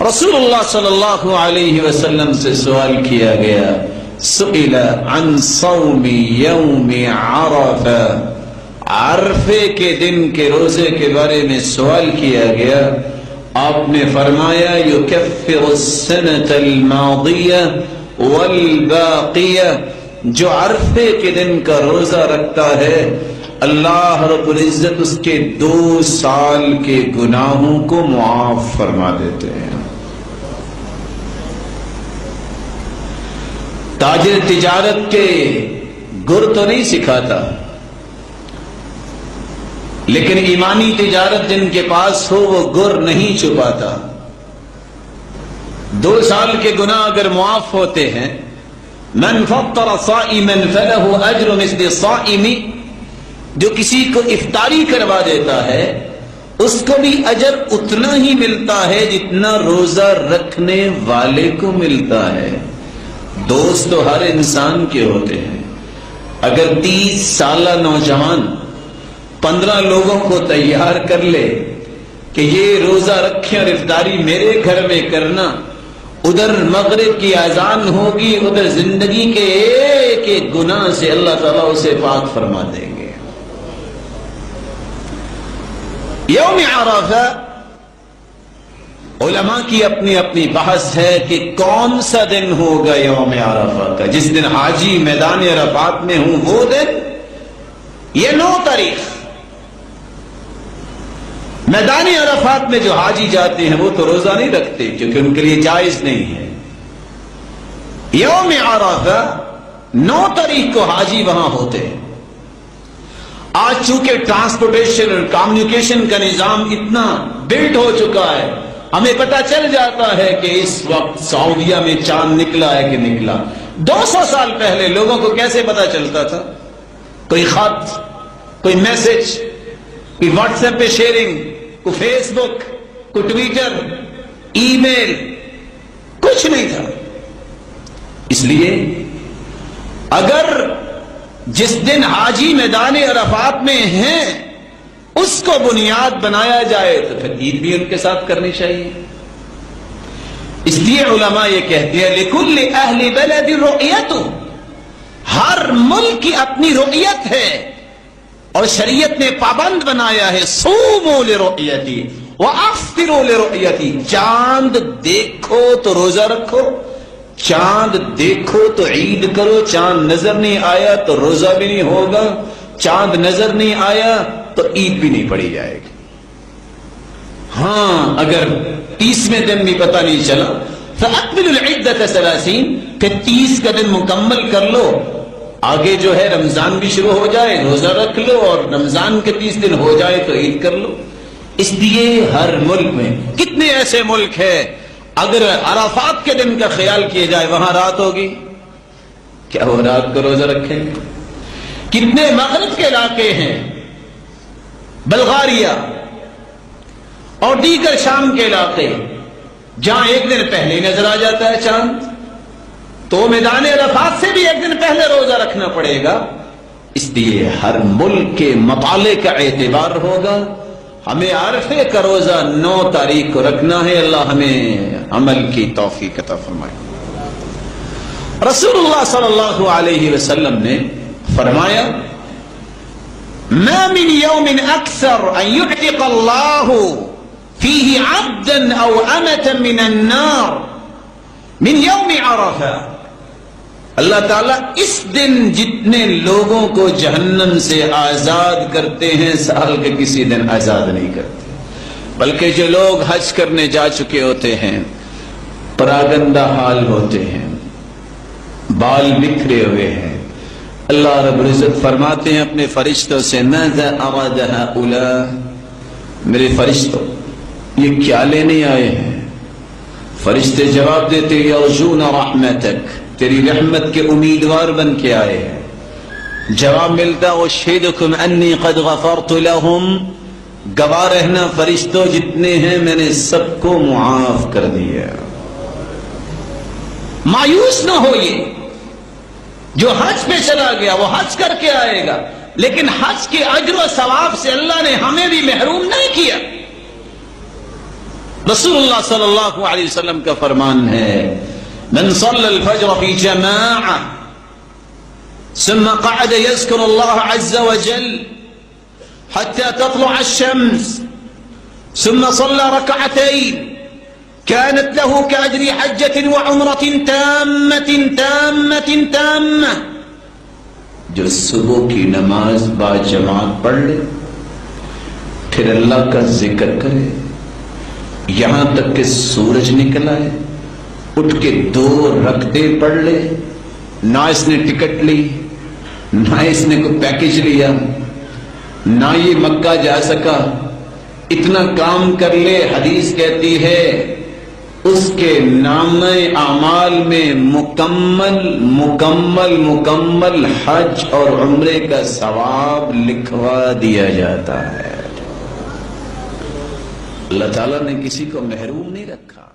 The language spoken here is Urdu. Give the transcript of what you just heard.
رسول اللہ صلی اللہ علیہ وسلم سے سوال کیا گیا، سئل عن صوم یوم عرفہ، عرفے کے دن کے روزے کے بارے میں سوال کیا گیا. آپ نے فرمایا یکفر السنۃ الماضیہ والباقیہ، جو عرفے کے دن کا روزہ رکھتا ہے اللہ رب العزت اس کے 2 سال کے گناہوں کو معاف فرما دیتے ہیں. تاجر تجارت کے گر تو نہیں سکھاتا، لیکن ایمانی تجارت جن کے پاس ہو وہ گر نہیں چھپاتا. 2 سال کے گناہ اگر معاف ہوتے ہیں، من فطر صائما فله اجر مثل الصائم، جو کسی کو افطاری کروا دیتا ہے اس کو بھی اجر اتنا ہی ملتا ہے جتنا روزہ رکھنے والے کو ملتا ہے. دوست تو ہر انسان کے ہوتے ہیں. اگر 30 سالہ نوجوان 15 لوگوں کو تیار کر لے کہ یہ روزہ رکھیں اور افطاری میرے گھر میں کرنا، ادھر مغرب کی اذان ہوگی، ادھر زندگی کے ایک ایک گناہ سے اللہ تعالیٰ اسے پاک فرما دیں گے. یوم عرفہ علماء کی اپنی اپنی بحث ہے کہ کون سا دن ہوگا یوم عرفہ کا. جس دن حاجی میدان عرفات میں ہوں وہ دن، یہ 9 تاریخ. میدان عرفات میں جو حاجی جاتے ہیں وہ تو روزہ نہیں رکھتے کیونکہ ان کے لیے جائز نہیں ہے. یوم عرفہ 9 تاریخ کو حاجی وہاں ہوتے ہیں. آج چونکہ ٹرانسپورٹیشن اور کمیونیکیشن کا نظام اتنا بلڈ ہو چکا ہے، ہمیں پتہ چل جاتا ہے کہ اس وقت سعودیہ میں چاند نکلا ہے کہ نکلا. 200 سال پہلے لوگوں کو کیسے پتہ چلتا تھا؟ کوئی خط، کوئی میسج، کوئی واٹس ایپ پہ شیئرنگ، کوئی فیس بک، کوئی ٹویٹر، ای میل، کچھ نہیں تھا. اس لیے اگر جس دن حاجی میدان عرفات میں ہیں اس کو بنیاد بنایا جائے تو پھر عید بھی ان کے ساتھ کرنی چاہیے. اس لیے علماء یہ کہتے ہیں لِكُلِّ أَهْلِ بَلَدِ رُؤْيَتُ، ہر ملک کی اپنی رؤیت ہے اور شریعت نے پابند بنایا ہے صوموا لرؤیتی وافطروا لرؤیتی. چاند دیکھو تو روزہ رکھو، چاند دیکھو تو عید کرو. چاند نظر نہیں آیا تو روزہ بھی نہیں ہوگا، چاند نظر نہیں آیا تو عید بھی نہیں پڑی جائے گی. ہاں اگر 30ویں دن بھی پتہ نہیں چلا فَأَكْمِلُوا الْعِدَّةَ 30، پھر 30 کا دن مکمل کر لو. آگے جو ہے رمضان بھی شروع ہو جائے، روزہ رکھ لو، اور رمضان کے 30 دن ہو جائے تو عید کر لو. اس لیے ہر ملک میں کتنے ایسے ملک ہیں اگر عرفات کے دن کا خیال کیا جائے وہاں رات ہوگی، کیا وہ رات کو روزہ رکھیں گے؟ کتنے مغرب کے علاقے ہیں، بلغاریہ اور دیگر شام کے علاقے، جہاں ایک دن پہلے نظر آ جاتا ہے چاند، تو میدان عرفات سے بھی ایک دن پہلے روزہ رکھنا پڑے گا. اس لیے ہر ملک کے مطالعے کا اعتبار ہوگا. ہمیں عرفے کا روزہ 9 تاریخ کو رکھنا ہے. اللہ ہمیں عمل کی توفیق عطا فرمائے. رسول اللہ صلی اللہ علیہ وسلم نے فرمایا ما من يوم اکثر ان يعتق اللہ فیہ عبدا او امة من النار من یوم عرفہ. اللہ تعالیٰ اس دن جتنے لوگوں کو جہنم سے آزاد کرتے ہیں سال کے کسی دن آزاد نہیں کرتے. بلکہ جو لوگ حج کرنے جا چکے ہوتے ہیں پراگندہ حال ہوتے ہیں، بال بکھرے ہوئے ہیں، اللہ رب العزت فرماتے ہیں اپنے فرشتوں سے ماذا اراد هؤلاء، میرے فرشتوں یہ کیا لینے آئے ہیں؟ فرشتے جواب دیتے یرجون رحمتک، تیری رحمت کے امیدوار بن کے آئے ہیں. جواب ملتا اشہدکم انی قد غفرت لهم، گواہ رہنا فرشتوں جتنے ہیں میں نے سب کو معاف کر دیا. مایوس نہ ہوئے، جو حج پہ چلا گیا وہ حج کر کے آئے گا، لیکن حج کے اجر و ثواب سے اللہ نے ہمیں بھی محروم نہیں کیا. رسول اللہ صلی اللہ علیہ وسلم کا فرمان ہے من صلى الفجر في جماعة ثم قعد يذكر الله عز وجل حتى تطلع الشمس ثم صلى ركعتين كانت له كأجر حجة وعمرة تامة جو صبح کی نماز با جماعت پڑھ لے پھر اللہ کا ذکر کرے یہاں تک کہ سورج نکل آئے، اٹھ کے 2 رکعتیں پڑھ لے، نہ اس نے ٹکٹ لی، نہ اس نے کوئی پیکج لیا، نہ یہ مکہ جا سکا، اتنا کام کر لے، حدیث کہتی ہے اس کے نامہ اعمال میں مکمل حج اور عمرے کا ثواب لکھوا دیا جاتا ہے۔ اللہ تعالیٰ نے کسی کو محروم نہیں رکھا۔